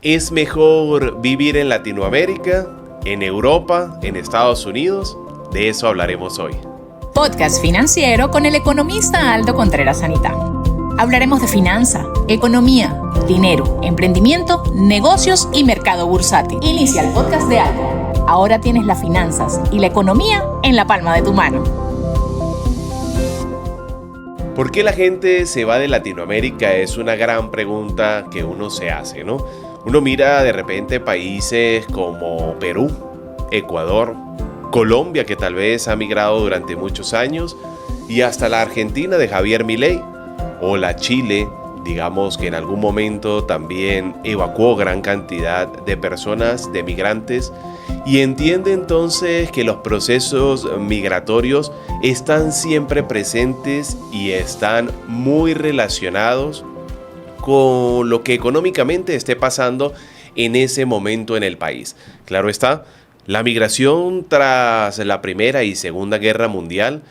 ¿Es mejor vivir en Latinoamérica, en Europa, en Estados Unidos? De eso hablaremos hoy. Podcast financiero con el economista Aldo Contreras Anita. Hablaremos de finanza, economía, dinero, emprendimiento, negocios y mercado bursátil. Inicia el podcast de Aldo. Ahora tienes las finanzas y la economía en la palma de tu mano. ¿Por qué la gente se va de Latinoamérica? Es una gran pregunta que uno se hace, ¿no? Uno mira de repente países como Perú, Ecuador, Colombia, que tal vez ha migrado durante muchos años, y hasta la Argentina de Javier Milei, o la Chile, digamos que en algún momento también evacuó gran cantidad de personas, de migrantes, y entiende entonces que los procesos migratorios están siempre presentes y están muy relacionados con lo que económicamente esté pasando en ese momento en el país. Claro está, la migración tras la Primera y Segunda Guerra Mundial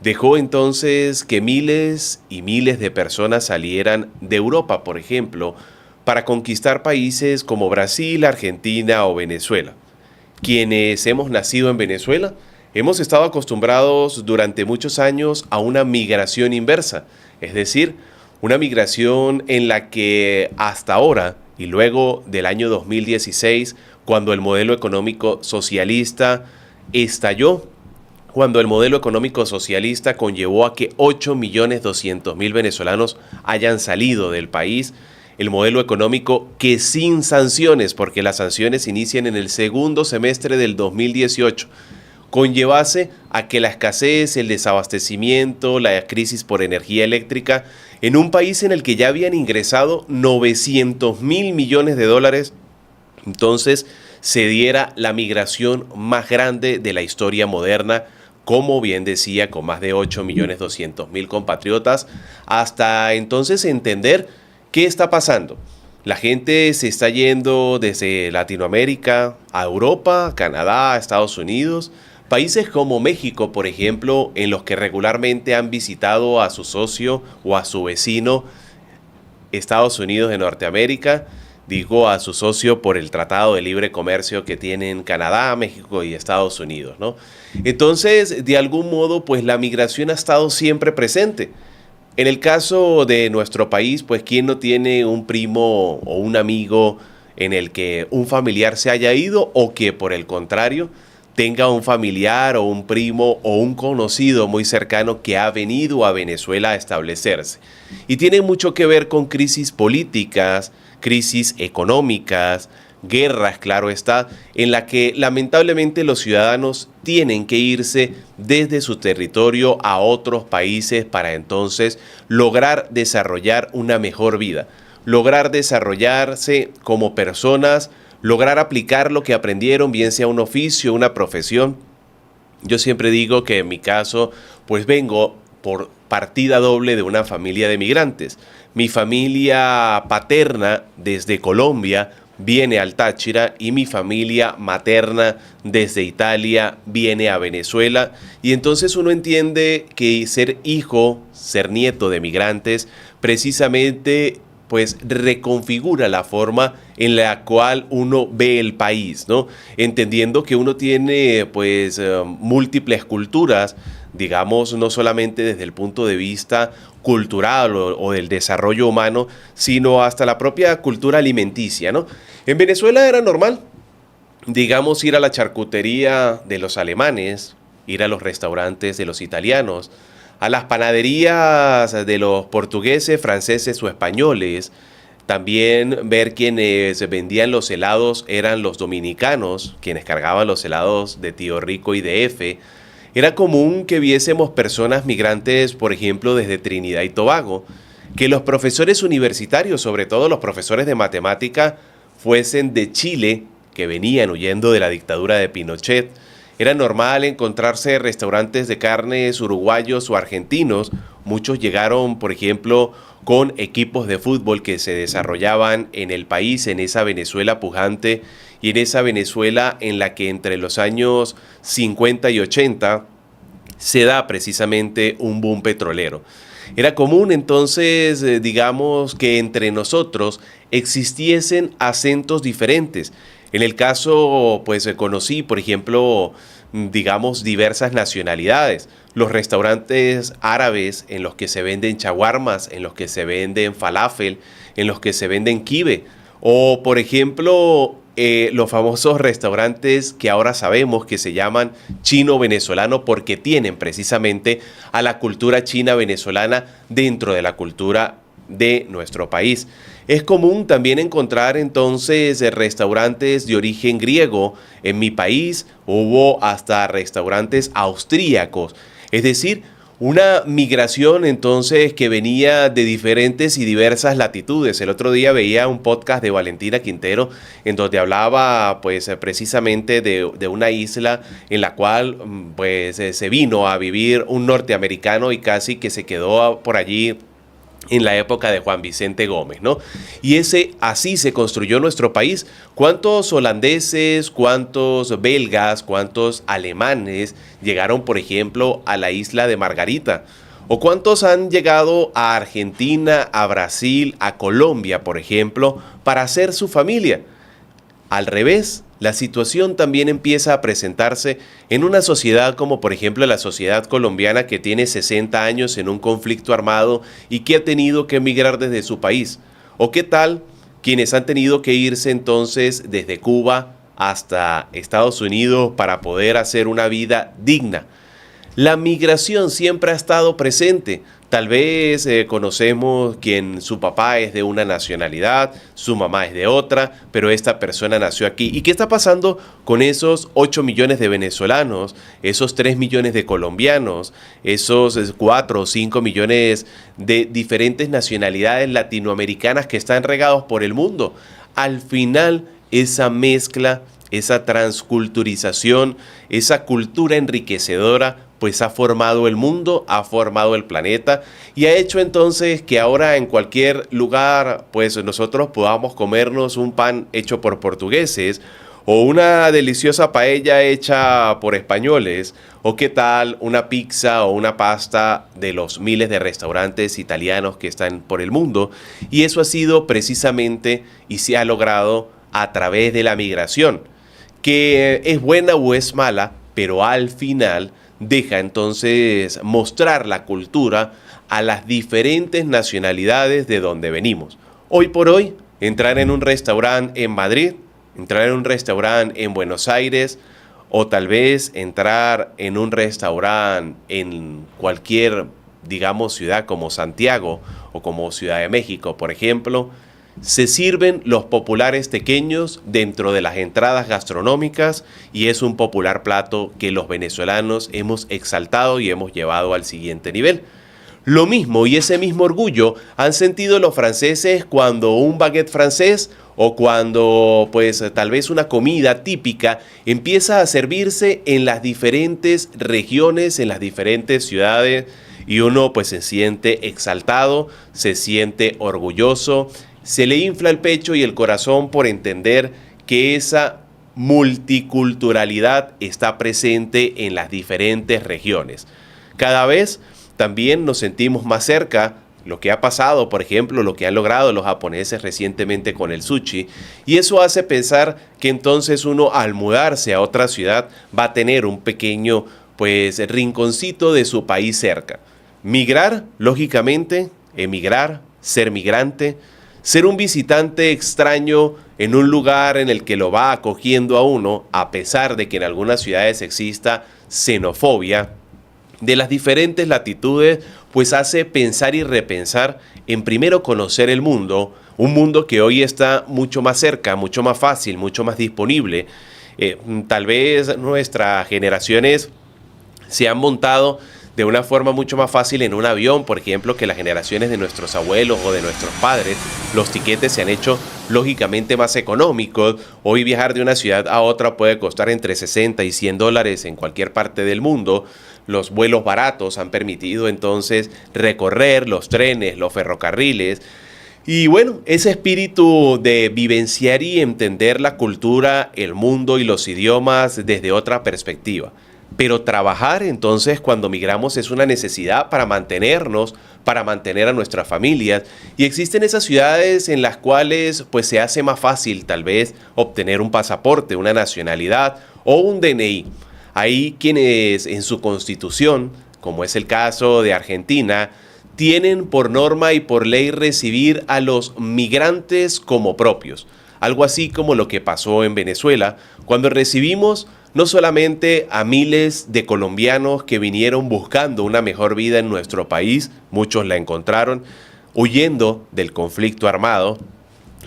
dejó entonces que miles y miles de personas salieran de Europa, por ejemplo, para conquistar países como Brasil, Argentina o Venezuela. Quienes hemos nacido en Venezuela, hemos estado acostumbrados durante muchos años a una migración inversa, es decir, una migración en la que hasta ahora y luego del año 2016, cuando el modelo económico socialista estalló, cuando el modelo económico socialista conllevó a que 8.200.000 venezolanos hayan salido del país, el modelo económico que sin sanciones, porque las sanciones inician en el segundo semestre del 2018, conllevase a que la escasez, el desabastecimiento, la crisis por energía eléctrica, en un país en el que ya habían ingresado 900.000 millones de dólares, entonces se diera la migración más grande de la historia moderna, como bien decía, con más de 8.200.000 compatriotas, hasta entonces entender qué está pasando. La gente se está yendo desde Latinoamérica a Europa, Canadá, Estados Unidos, países como México, por ejemplo, en los que regularmente han visitado a su socio o a su vecino, Estados Unidos de Norteamérica, digo a su socio por el Tratado de Libre Comercio que tienen Canadá, México y Estados Unidos, ¿no? Entonces, de algún modo, pues la migración ha estado siempre presente. En el caso de nuestro país, pues ¿quién no tiene un primo o un amigo en el que un familiar se haya ido o que por el contrario tenga un familiar o un primo o un conocido muy cercano que ha venido a Venezuela a establecerse? Y tiene mucho que ver con crisis políticas, crisis económicas, guerras, claro está, en la que lamentablemente los ciudadanos tienen que irse desde su territorio a otros países para entonces lograr desarrollar una mejor vida, lograr desarrollarse como personas, lograr aplicar lo que aprendieron, bien sea un oficio, una profesión. Yo siempre digo que en mi caso, pues vengo por partida doble de una familia de migrantes. Mi familia paterna desde Colombia viene al Táchira y mi familia materna desde Italia viene a Venezuela. Y entonces uno entiende que ser hijo, ser nieto de migrantes, precisamente pues reconfigura la forma en la cual uno ve el país, ¿no? Entendiendo que uno tiene pues múltiples culturas, digamos, no solamente desde el punto de vista cultural o del desarrollo humano, sino hasta la propia cultura alimenticia, ¿no? En Venezuela era normal, digamos, ir a la charcutería de los alemanes, ir a los restaurantes de los italianos, a las panaderías de los portugueses, franceses o españoles. También ver quienes vendían los helados eran los dominicanos, quienes cargaban los helados de Tío Rico y de F. Era común que viésemos personas migrantes, por ejemplo, desde Trinidad y Tobago, que los profesores universitarios, sobre todo los profesores de matemática, fuesen de Chile, que venían huyendo de la dictadura de Pinochet. Era normal encontrarse restaurantes de carnes uruguayos o argentinos. Muchos llegaron, por ejemplo, con equipos de fútbol que se desarrollaban en el país, en esa Venezuela pujante y en esa Venezuela en la que entre los años 50 y 80 se da precisamente un boom petrolero. Era común entonces, digamos, que entre nosotros existiesen acentos diferentes. En el caso, pues conocí, por ejemplo, digamos, diversas nacionalidades. Los restaurantes árabes en los que se venden shawarmas, en los que se venden falafel, en los que se venden kibe. O, por ejemplo, los famosos restaurantes que ahora sabemos que se llaman chino-venezolano porque tienen precisamente a la cultura china-venezolana dentro de la cultura de nuestro país. Es común también encontrar entonces restaurantes de origen griego. En mi país hubo hasta restaurantes austríacos. Es decir, una migración entonces que venía de diferentes y diversas latitudes. El otro día veía un podcast de Valentina Quintero en donde hablaba pues precisamente de una isla en la cual pues se vino a vivir un norteamericano y casi que se quedó por allí en la época de Juan Vicente Gómez, ¿no? Y así se construyó nuestro país. ¿Cuántos holandeses, cuántos belgas, cuántos alemanes llegaron, por ejemplo, a la isla de Margarita? ¿O cuántos han llegado a Argentina, a Brasil, a Colombia, por ejemplo, para hacer su familia? Al revés, la situación también empieza a presentarse en una sociedad como por ejemplo la sociedad colombiana que tiene 60 años en un conflicto armado y que ha tenido que emigrar desde su país. ¿O qué tal quienes han tenido que irse entonces desde Cuba hasta Estados Unidos para poder hacer una vida digna? La migración siempre ha estado presente. Tal vez conocemos quien su papá es de una nacionalidad, su mamá es de otra, pero esta persona nació aquí. ¿Y qué está pasando con esos 8 millones de venezolanos, esos 3 millones de colombianos, esos 4 o 5 millones de diferentes nacionalidades latinoamericanas que están regados por el mundo? Al final, esa mezcla, esa transculturización, esa cultura enriquecedora, pues ha formado el mundo, ha formado el planeta y ha hecho entonces que ahora en cualquier lugar pues nosotros podamos comernos un pan hecho por portugueses o una deliciosa paella hecha por españoles o qué tal una pizza o una pasta de los miles de restaurantes italianos que están por el mundo. Y eso ha sido precisamente y se ha logrado a través de la migración, que es buena o es mala, pero al final deja entonces mostrar la cultura a las diferentes nacionalidades de donde venimos. Hoy por hoy, entrar en un restaurante en Madrid, entrar en un restaurante en Buenos Aires o tal vez entrar en un restaurante en cualquier, digamos, ciudad como Santiago o como Ciudad de México, por ejemplo, se sirven los populares tequeños dentro de las entradas gastronómicas y es un popular plato que los venezolanos hemos exaltado y hemos llevado al siguiente nivel. Lo mismo y ese mismo orgullo han sentido los franceses cuando un baguette francés o cuando pues tal vez una comida típica empieza a servirse en las diferentes regiones, en las diferentes ciudades y uno pues se siente exaltado, se siente orgulloso. Se le infla el pecho y el corazón por entender que esa multiculturalidad está presente en las diferentes regiones. Cada vez también nos sentimos más cerca, lo que ha pasado, por ejemplo, lo que han logrado los japoneses recientemente con el sushi, y eso hace pensar que entonces uno al mudarse a otra ciudad va a tener un pequeño pues rinconcito de su país cerca. Migrar, lógicamente, emigrar, ser migrante, ser un visitante extraño en un lugar en el que lo va acogiendo a uno, a pesar de que en algunas ciudades exista xenofobia de las diferentes latitudes, pues hace pensar y repensar en primero conocer el mundo, un mundo que hoy está mucho más cerca, mucho más fácil, mucho más disponible. Tal vez nuestras generaciones se han montado de una forma mucho más fácil en un avión, por ejemplo, que las generaciones de nuestros abuelos o de nuestros padres. Los tiquetes se han hecho lógicamente más económicos. Hoy viajar de una ciudad a otra puede costar entre 60 y 100 dólares en cualquier parte del mundo. Los vuelos baratos han permitido entonces recorrer los trenes, los ferrocarriles. Y bueno, ese espíritu de vivenciar y entender la cultura, el mundo y los idiomas desde otra perspectiva. Pero trabajar entonces cuando migramos es una necesidad para mantenernos, para mantener a nuestras familias. Y existen esas ciudades en las cuales pues se hace más fácil tal vez obtener un pasaporte, una nacionalidad o un DNI. Hay quienes en su constitución, como es el caso de Argentina, tienen por norma y por ley recibir a los migrantes como propios. Algo así como lo que pasó en Venezuela, cuando recibimos no solamente a miles de colombianos que vinieron buscando una mejor vida en nuestro país, muchos la encontraron, huyendo del conflicto armado,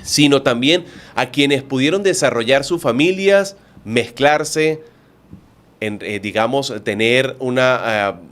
sino también a quienes pudieron desarrollar sus familias, mezclarse, digamos, tener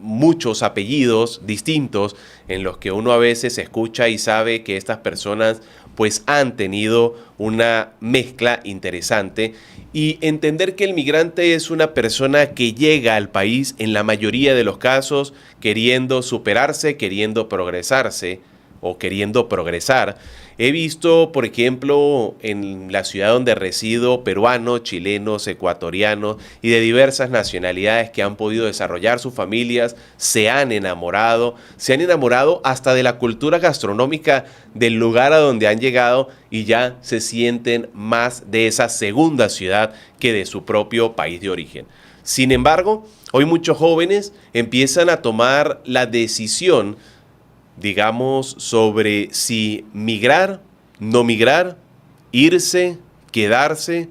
muchos apellidos distintos en los que uno a veces escucha y sabe que estas personas pues han tenido una mezcla interesante, y entender que el migrante es una persona que llega al país en la mayoría de los casos queriendo superarse, queriendo progresarse o queriendo progresar. He visto, por ejemplo, en la ciudad donde resido, peruanos, chilenos, ecuatorianos y de diversas nacionalidades que han podido desarrollar sus familias, se han enamorado hasta de la cultura gastronómica del lugar a donde han llegado, y ya se sienten más de esa segunda ciudad que de su propio país de origen. Sin embargo, hoy muchos jóvenes empiezan a tomar la decisión, digamos, sobre si migrar, no migrar, irse, quedarse,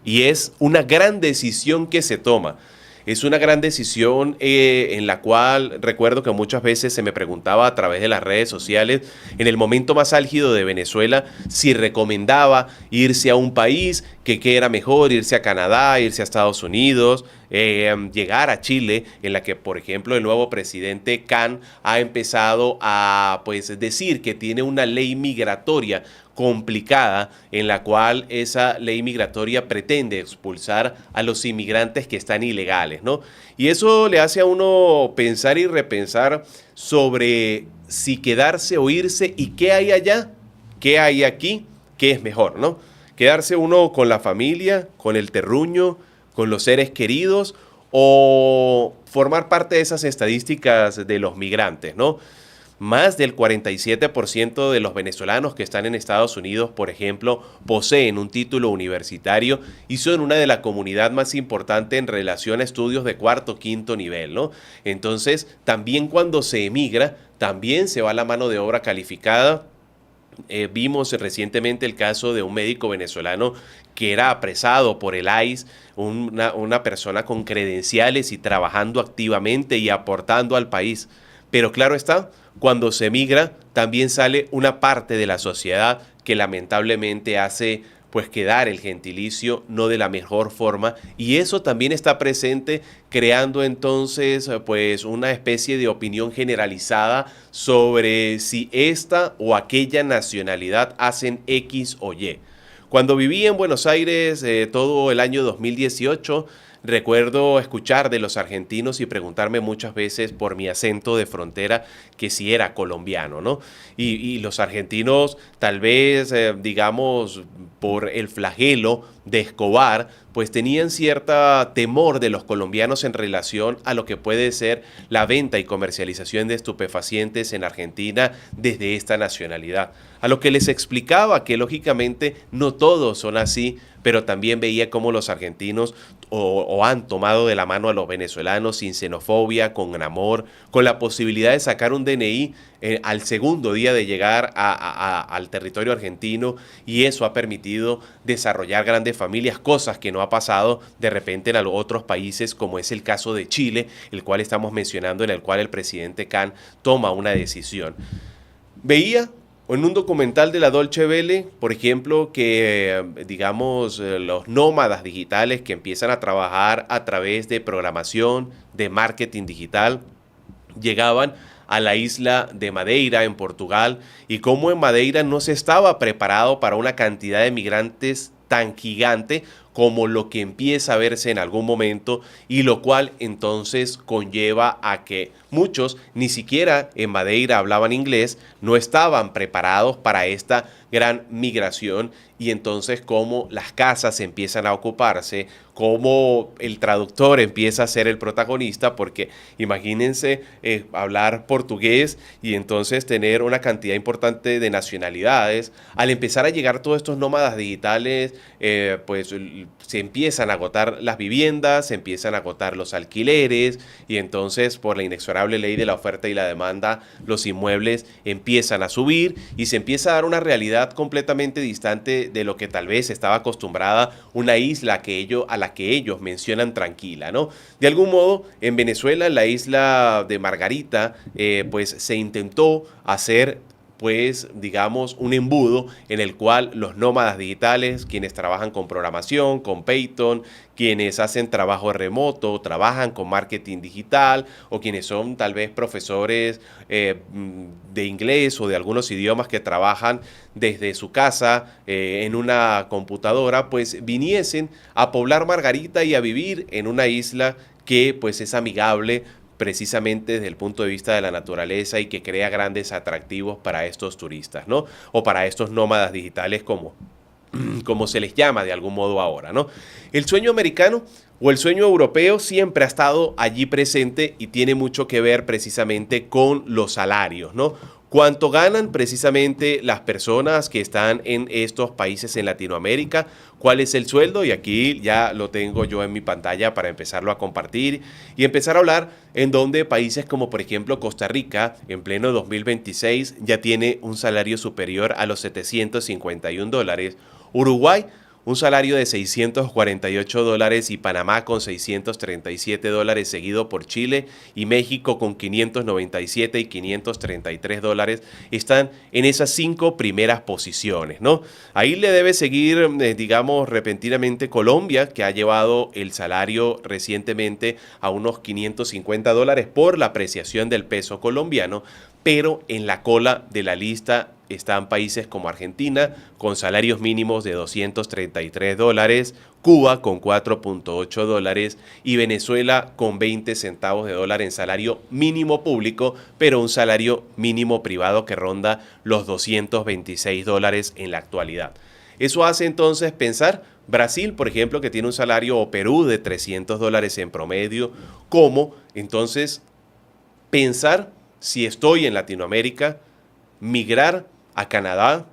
y es una gran decisión que se toma. Es una gran decisión en la cual recuerdo que muchas veces se me preguntaba a través de las redes sociales, en el momento más álgido de Venezuela, si recomendaba irse a un país, que qué era mejor, irse a Canadá, irse a Estados Unidos, llegar a Chile, en la que, por ejemplo, el nuevo presidente Khan ha empezado a pues, decir que tiene una ley migratoria complicada, en la cual esa ley migratoria pretende expulsar a los inmigrantes que están ilegales, ¿no? Y eso le hace a uno pensar y repensar sobre si quedarse o irse, y qué hay allá, qué hay aquí, qué es mejor, ¿no? Quedarse uno con la familia, con el terruño, con los seres queridos, o formar parte de esas estadísticas de los migrantes, ¿no? Más del 47% de los venezolanos que están en Estados Unidos, por ejemplo, poseen un título universitario y son una de las comunidades más importantes en relación a estudios de cuarto o quinto nivel, ¿no? Entonces, también cuando se emigra, también se va la mano de obra calificada. Vimos recientemente el caso de un médico venezolano que era apresado por el ICE, una persona con credenciales y trabajando activamente y aportando al país. Pero claro está, cuando se migra también sale una parte de la sociedad que lamentablemente hace pues quedar el gentilicio no de la mejor forma, y eso también está presente, creando entonces pues una especie de opinión generalizada sobre si esta o aquella nacionalidad hacen X o Y. Cuando viví en Buenos Aires todo el año 2018, recuerdo escuchar de los argentinos y preguntarme muchas veces por mi acento de frontera que si era colombiano, ¿no? Y los argentinos, tal vez, digamos, por el flagelo de Escobar, pues tenían cierta temor de los colombianos en relación a lo que puede ser la venta y comercialización de estupefacientes en Argentina desde esta nacionalidad. A lo que les explicaba que lógicamente no todos son así, pero también veía cómo los argentinos o han tomado de la mano a los venezolanos sin xenofobia, con amor, con la posibilidad de sacar un DNI al segundo día de llegar al territorio argentino, y eso ha permitido desarrollar grandes familias, cosas que no ha pasado de repente en otros países, como es el caso de Chile, el cual estamos mencionando, en el cual el presidente Khan toma una decisión. Veía en un documental de la Deutsche Welle, por ejemplo, que digamos los nómadas digitales que empiezan a trabajar a través de programación, de marketing digital, llegaban a la isla de Madeira en Portugal, y cómo en Madeira no se estaba preparado para una cantidad de migrantes tan gigante como lo que empieza a verse en algún momento, y lo cual entonces conlleva a que muchos ni siquiera en Madeira hablaban inglés, no estaban preparados para esta gran migración, y entonces cómo las casas empiezan a ocuparse, cómo el traductor empieza a ser el protagonista, porque imagínense hablar portugués y entonces tener una cantidad importante de nacionalidades. Al empezar a llegar todos estos nómadas digitales, pues se empiezan a agotar las viviendas, se empiezan a agotar los alquileres, y entonces por la inexorable ley de la oferta y la demanda, los inmuebles empiezan a subir y se empieza a dar una realidad completamente distante de lo que tal vez estaba acostumbrada una isla a la que ellos mencionan tranquila, ¿no? De algún modo, en Venezuela, en la isla de Margarita, pues se intentó hacer, pues digamos, un embudo en el cual los nómadas digitales, quienes trabajan con programación, con Python, quienes hacen trabajo remoto, trabajan con marketing digital, o quienes son tal vez profesores de inglés o de algunos idiomas que trabajan desde su casa en una computadora, pues viniesen a poblar Margarita y a vivir en una isla que pues es amigable precisamente desde el punto de vista de la naturaleza, y que crea grandes atractivos para estos turistas, ¿no? O para estos nómadas digitales como se les llama de algún modo ahora, ¿no? El sueño americano o el sueño europeo siempre ha estado allí presente y tiene mucho que ver precisamente con los salarios, ¿no? ¿Cuánto ganan precisamente las personas que están en estos países en Latinoamérica? ¿Cuál es el sueldo? Y aquí ya lo tengo yo en mi pantalla para empezarlo a compartir y empezar a hablar en donde países como por ejemplo Costa Rica en pleno 2026 ya tiene un salario superior a los $751. Uruguay, un salario de $648, y Panamá con $637, seguido por Chile y México con $597 y $533, están en esas 5 primeras posiciones, ¿no? Ahí le debe seguir, digamos, repentinamente Colombia, que ha llevado el salario recientemente a unos $550 por la apreciación del peso colombiano, pero en la cola de la lista están países como Argentina con salarios mínimos de $233, Cuba con $4.8 y Venezuela con 20 centavos de dólar en salario mínimo público, pero un salario mínimo privado que ronda los $226 en la actualidad. Eso hace entonces pensar Brasil, por ejemplo, que tiene un salario, o Perú, de $300 en promedio, como entonces pensar, si estoy en Latinoamérica, migrar a Canadá,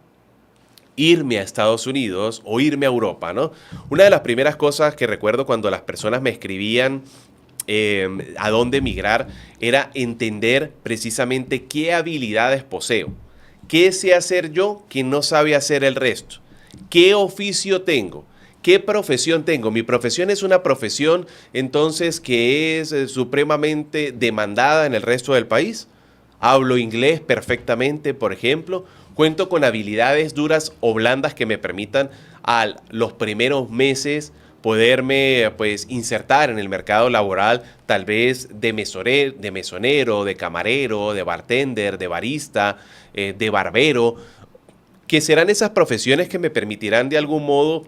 irme a Estados Unidos o irme a Europa, ¿no? Una de las primeras cosas que recuerdo cuando las personas me escribían a dónde migrar era entender precisamente qué habilidades poseo, qué sé hacer yo que no sabe hacer el resto, qué oficio tengo, qué profesión tengo. Mi profesión es una profesión entonces que es supremamente demandada en el resto del país. Hablo inglés perfectamente, por ejemplo. Cuento con habilidades duras o blandas que me permitan a los primeros meses poderme pues insertar en el mercado laboral, tal vez de mesonero, de camarero, de bartender, de barista, de barbero, que serán esas profesiones que me permitirán de algún modo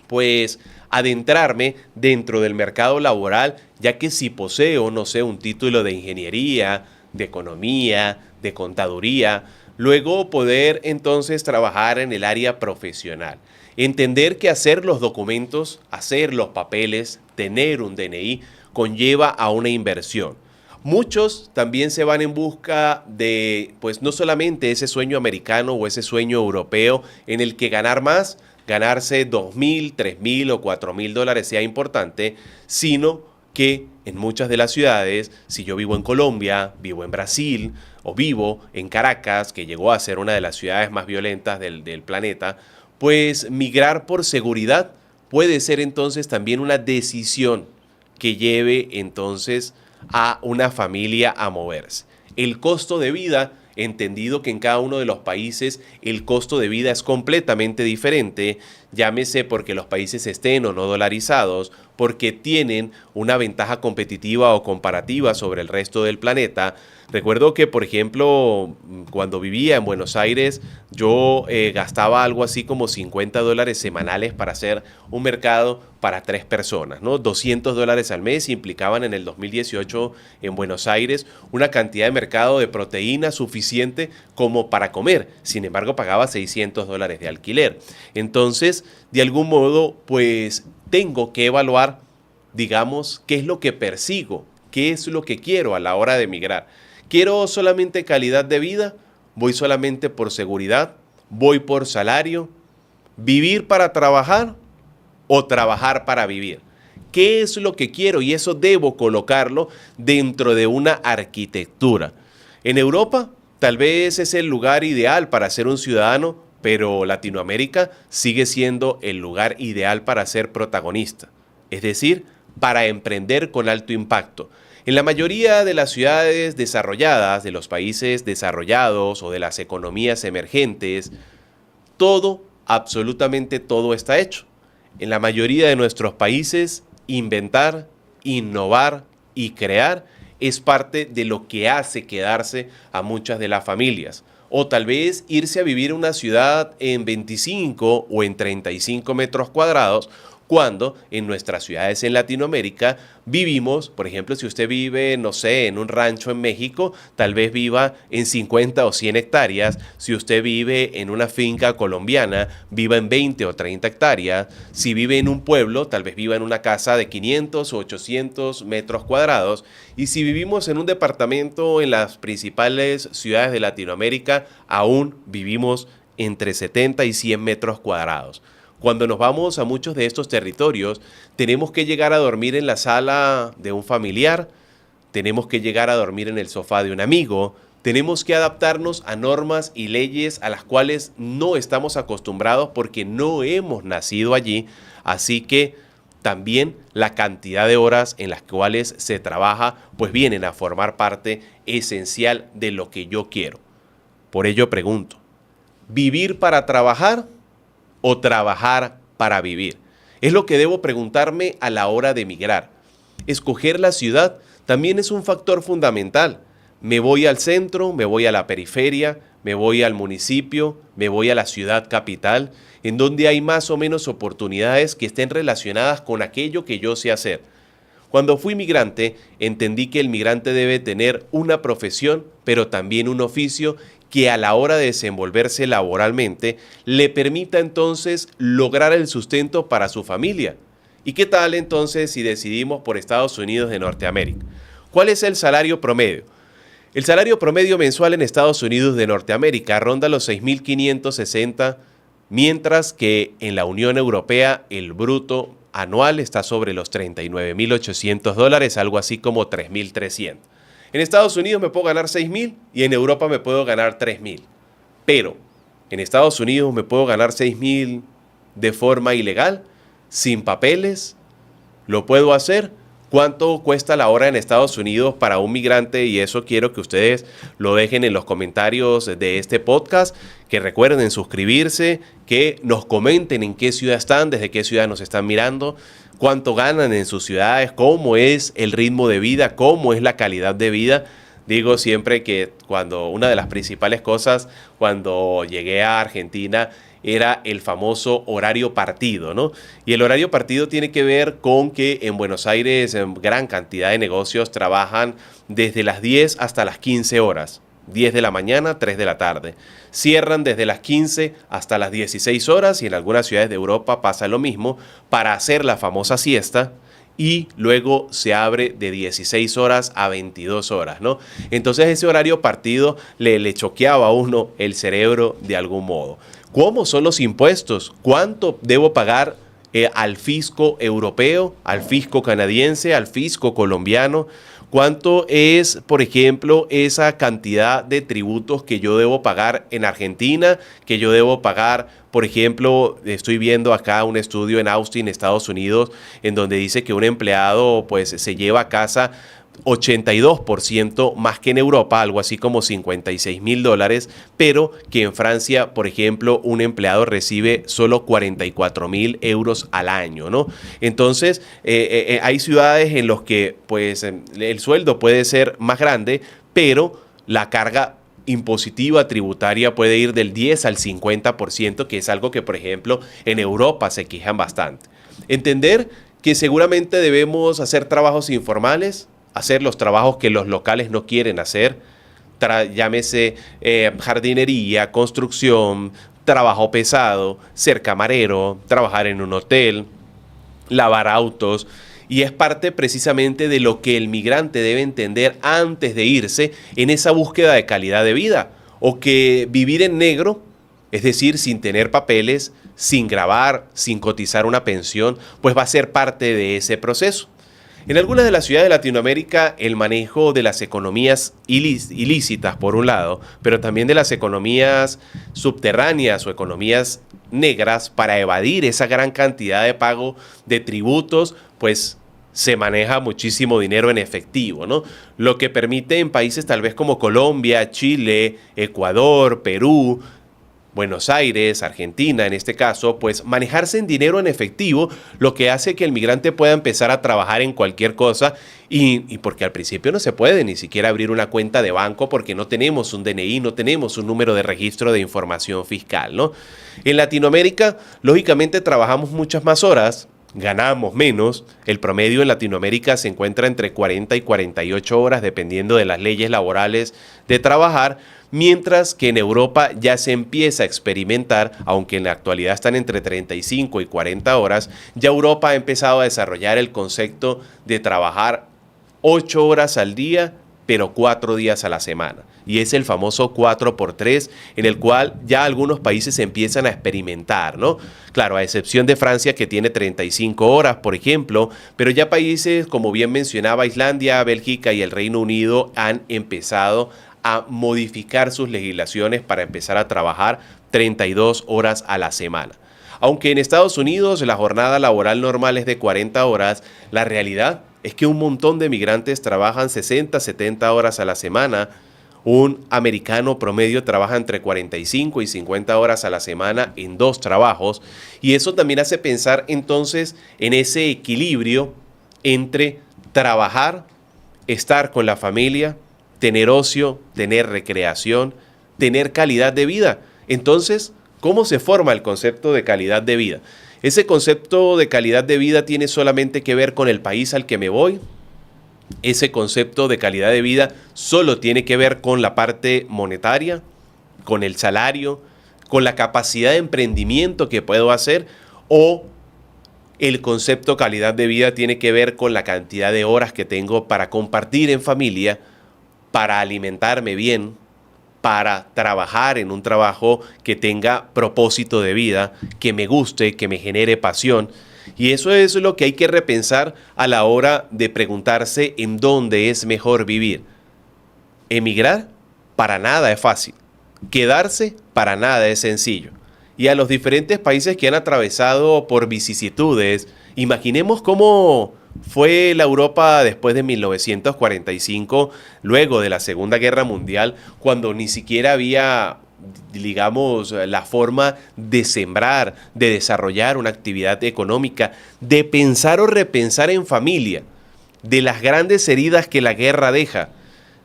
pues adentrarme dentro del mercado laboral, ya que si poseo, no sé, un título de ingeniería, de economía, de contaduría, luego poder entonces trabajar en el área profesional. Entender que hacer los documentos, hacer los papeles, tener un DNI, conlleva a una inversión. Muchos también se van en busca de, pues no solamente ese sueño americano o ese sueño europeo en el que ganar más, ganarse $2,000, $3,000 o $4,000 sea importante, sino que en muchas de las ciudades, si yo vivo en Colombia, vivo en Brasil o vivo en Caracas, que llegó a ser una de las ciudades más violentas del planeta, pues migrar por seguridad puede ser entonces también una decisión que lleve entonces a una familia a moverse. El costo de vida, entendido que en cada uno de los países el costo de vida es completamente diferente. llámese porque los países estén o no dolarizados, porque tienen una ventaja competitiva o comparativa sobre el resto del planeta. Recuerdo que, por ejemplo, cuando vivía en Buenos Aires, yo gastaba algo así como $50 semanales para hacer un mercado para 3 personas, ¿no? $200 al mes implicaban en el 2018 en Buenos Aires una cantidad de mercado de proteína suficiente como para comer. Sin embargo, pagaba $600 de alquiler. Entonces, de algún modo, pues tengo que evaluar, digamos, qué es lo que persigo, qué es lo que quiero a la hora de emigrar. ¿Quiero solamente calidad de vida? ¿Voy solamente por seguridad? ¿Voy por salario? ¿Vivir para trabajar o trabajar para vivir? ¿Qué es lo que quiero? Y eso debo colocarlo dentro de una arquitectura. En Europa, tal vez es el lugar ideal para ser un ciudadano, pero Latinoamérica sigue siendo el lugar ideal para ser protagonista. Es decir, para emprender con alto impacto. En la mayoría de las ciudades desarrolladas, de los países desarrollados o de las economías emergentes, todo, absolutamente todo está hecho. En la mayoría de nuestros países, inventar, innovar y crear es parte de lo que hace quedarse a muchas de las familias. O tal vez irse a vivir en una ciudad en 25 o en 35 metros cuadrados, cuando en nuestras ciudades en Latinoamérica vivimos, por ejemplo, si usted vive, no sé, en un rancho en México, tal vez viva en 50 o 100 hectáreas. Si usted vive en una finca colombiana, viva en 20 o 30 hectáreas. Si vive en un pueblo, tal vez viva en una casa de 500 o 800 metros cuadrados. Y si vivimos en un departamento en las principales ciudades de Latinoamérica, aún vivimos entre 70 y 100 metros cuadrados. Cuando nos vamos a muchos de estos territorios, tenemos que llegar a dormir en la sala de un familiar, tenemos que llegar a dormir en el sofá de un amigo, tenemos que adaptarnos a normas y leyes a las cuales no estamos acostumbrados porque no hemos nacido allí, así que también la cantidad de horas en las cuales se trabaja, pues vienen a formar parte esencial de lo que yo quiero. Por ello pregunto, ¿vivir para trabajar o trabajar para vivir? Es lo que debo preguntarme a la hora de emigrar. Escoger la ciudad también es un factor fundamental. Me voy al centro, me voy a la periferia, me voy al municipio, me voy a la ciudad capital, en donde hay más o menos oportunidades que estén relacionadas con aquello que yo sé hacer. Cuando fui migrante, entendí que el migrante debe tener una profesión, pero también un oficio que a la hora de desenvolverse laboralmente le permita entonces lograr el sustento para su familia. ¿Y qué tal entonces si decidimos por Estados Unidos de Norteamérica? ¿Cuál es el salario promedio? El salario promedio mensual en Estados Unidos de Norteamérica ronda los 6.560, mientras que en la Unión Europea el bruto anual está sobre los $39.800, algo así como 3.300. En Estados Unidos me puedo ganar 6.000 y en Europa me puedo ganar 3.000. Pero en Estados Unidos me puedo ganar 6.000 de forma ilegal, sin papeles. ¿Lo puedo hacer? ¿Cuánto cuesta la hora en Estados Unidos para un migrante? Y eso quiero que ustedes lo dejen en los comentarios de este podcast. Que recuerden suscribirse, que nos comenten en qué ciudad están, desde qué ciudad nos están mirando, cuánto ganan en sus ciudades, cómo es el ritmo de vida, cómo es la calidad de vida. Digo siempre que una de las principales cosas cuando llegué a Argentina era el famoso horario partido, ¿no? Y el horario partido tiene que ver con que en Buenos Aires gran cantidad de negocios trabajan desde las 10 hasta las 15 horas. 10 de la mañana, 3 de la tarde. Cierran desde las 15 hasta las 16 horas y en algunas ciudades de Europa pasa lo mismo para hacer la famosa siesta y luego se abre de 16 horas a 22 horas, ¿no? Entonces ese horario partido le choqueaba a uno el cerebro de algún modo. ¿Cómo son los impuestos? ¿Cuánto debo pagar al fisco europeo, al fisco canadiense, al fisco colombiano? ¿Cuánto es, por ejemplo, esa cantidad de tributos que yo debo pagar en Argentina, que yo debo pagar, por ejemplo, estoy viendo acá un estudio en Austin, Estados Unidos, en donde dice que un empleado pues se lleva a casa 82% más que en Europa, algo así como $56.000, pero que en Francia, por ejemplo, un empleado recibe solo 44.000 euros al año, ¿no? Entonces, hay ciudades en las que pues, el sueldo puede ser más grande, pero la carga impositiva tributaria puede ir del 10 al 50%, que es algo que, por ejemplo, en Europa se quejan bastante. Entender que seguramente debemos hacer trabajos informales, hacer los trabajos que los locales no quieren hacer, llámese jardinería, construcción, trabajo pesado, ser camarero, trabajar en un hotel, lavar autos. Y es parte precisamente de lo que el migrante debe entender antes de irse en esa búsqueda de calidad de vida. O que vivir en negro, es decir, sin tener papeles, sin grabar, sin cotizar una pensión, pues va a ser parte de ese proceso. En algunas de las ciudades de Latinoamérica, el manejo de las economías ilícitas, por un lado, pero también de las economías subterráneas o economías negras para evadir esa gran cantidad de pago de tributos, pues se maneja muchísimo dinero en efectivo, ¿no? Lo que permite en países tal vez como Colombia, Chile, Ecuador, Perú, Buenos Aires, Argentina en este caso, pues manejarse en dinero en efectivo, lo que hace que el migrante pueda empezar a trabajar en cualquier cosa y porque al principio no se puede ni siquiera abrir una cuenta de banco porque no tenemos un DNI, no tenemos un número de registro de información fiscal, ¿no? En Latinoamérica, lógicamente trabajamos muchas más horas, ganamos menos. El promedio en Latinoamérica se encuentra entre 40 y 48 horas dependiendo de las leyes laborales de trabajar, mientras que en Europa ya se empieza a experimentar, aunque en la actualidad están entre 35 y 40 horas, ya Europa ha empezado a desarrollar el concepto de trabajar 8 horas al día, pero 4 días a la semana. Y es el famoso 4x3, en el cual ya algunos países empiezan a experimentar, ¿no? Claro, a excepción de Francia, que tiene 35 horas, por ejemplo, pero ya países, como bien mencionaba, Islandia, Bélgica y el Reino Unido han empezado a modificar sus legislaciones para empezar a trabajar 32 horas a la semana. Aunque en Estados Unidos la jornada laboral normal es de 40 horas, la realidad es que un montón de migrantes trabajan 60, 70 horas a la semana. Un americano promedio trabaja entre 45 y 50 horas a la semana en 2 trabajos. Y eso también hace pensar entonces en ese equilibrio entre trabajar, estar con la familia, tener ocio, tener recreación, tener calidad de vida. Entonces, ¿cómo se forma el concepto de calidad de vida? ¿Ese concepto de calidad de vida tiene solamente que ver con el país al que me voy? ¿Ese concepto de calidad de vida solo tiene que ver con la parte monetaria, con el salario, con la capacidad de emprendimiento que puedo hacer? ¿O el concepto calidad de vida tiene que ver con la cantidad de horas que tengo para compartir en familia, para alimentarme bien, para trabajar en un trabajo que tenga propósito de vida, que me guste, que me genere pasión? Y eso es lo que hay que repensar a la hora de preguntarse en dónde es mejor vivir. Emigrar para nada es fácil. Quedarse para nada es sencillo. Y a los diferentes países que han atravesado por vicisitudes, imaginemos cómo fue la Europa después de 1945, luego de la Segunda Guerra Mundial, cuando ni siquiera había, digamos, la forma de sembrar, de desarrollar una actividad económica, de pensar o repensar en familia, de las grandes heridas que la guerra deja,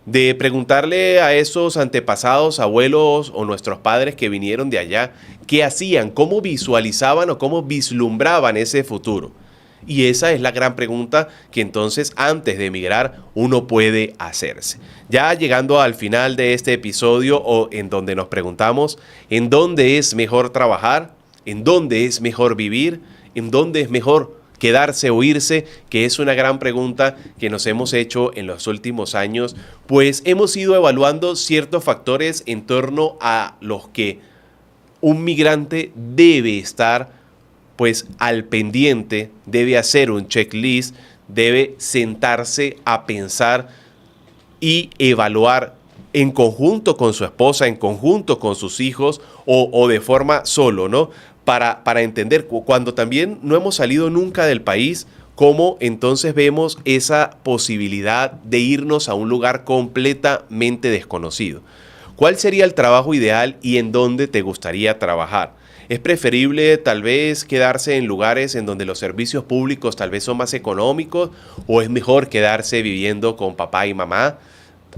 de preguntarle a esos antepasados, abuelos o nuestros padres que vinieron de allá, qué hacían, cómo visualizaban o cómo vislumbraban ese futuro. Y esa es la gran pregunta que entonces antes de emigrar uno puede hacerse. Ya llegando al final de este episodio, o en donde nos preguntamos en dónde es mejor trabajar, en dónde es mejor vivir, en dónde es mejor quedarse o irse, que es una gran pregunta que nos hemos hecho en los últimos años, pues hemos ido evaluando ciertos factores en torno a los que un migrante debe estar pues al pendiente, debe hacer un checklist, debe sentarse a pensar y evaluar en conjunto con su esposa, en conjunto con sus hijos o de forma solo, ¿no? Para entender, cuando también no hemos salido nunca del país, ¿cómo entonces vemos esa posibilidad de irnos a un lugar completamente desconocido? ¿Cuál sería el trabajo ideal y en dónde te gustaría trabajar? ¿Es preferible tal vez quedarse en lugares en donde los servicios públicos tal vez son más económicos o es mejor quedarse viviendo con papá y mamá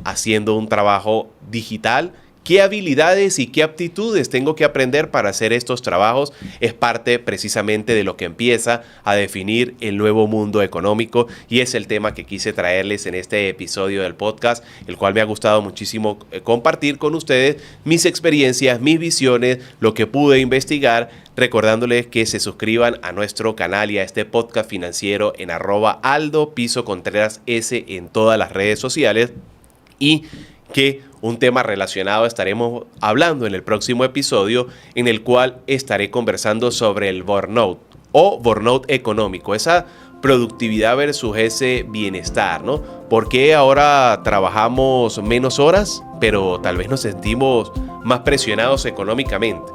haciendo un trabajo digital? ¿Qué habilidades y qué aptitudes tengo que aprender para hacer estos trabajos? Es parte precisamente de lo que empieza a definir el nuevo mundo económico y es el tema que quise traerles en este episodio del podcast, el cual me ha gustado muchísimo compartir con ustedes mis experiencias, mis visiones, lo que pude investigar, recordándoles que se suscriban a nuestro canal y a este podcast financiero en @Aldo_Contreras S en todas las redes sociales y que un tema relacionado estaremos hablando en el próximo episodio en el cual estaré conversando sobre el burnout o burnout económico, esa productividad versus ese bienestar, ¿no? ¿Por qué ahora trabajamos menos horas, pero tal vez nos sentimos más presionados económicamente?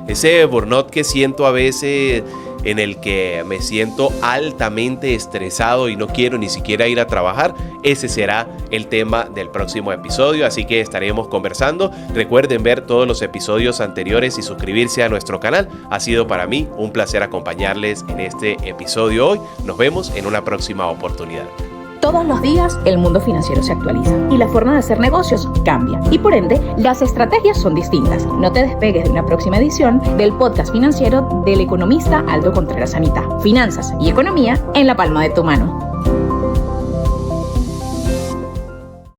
Ese burnout que siento a veces en el que me siento altamente estresado y no quiero ni siquiera ir a trabajar, ese será el tema del próximo episodio, así que estaremos conversando. Recuerden ver todos los episodios anteriores y suscribirse a nuestro canal. Ha sido para mí un placer acompañarles en este episodio hoy. Nos vemos en una próxima oportunidad. Todos los días el mundo financiero se actualiza y la forma de hacer negocios cambia y por ende las estrategias son distintas. No te despegues de una próxima edición del podcast financiero del economista Aldo Contreras Anita. Finanzas y economía en la palma de tu mano.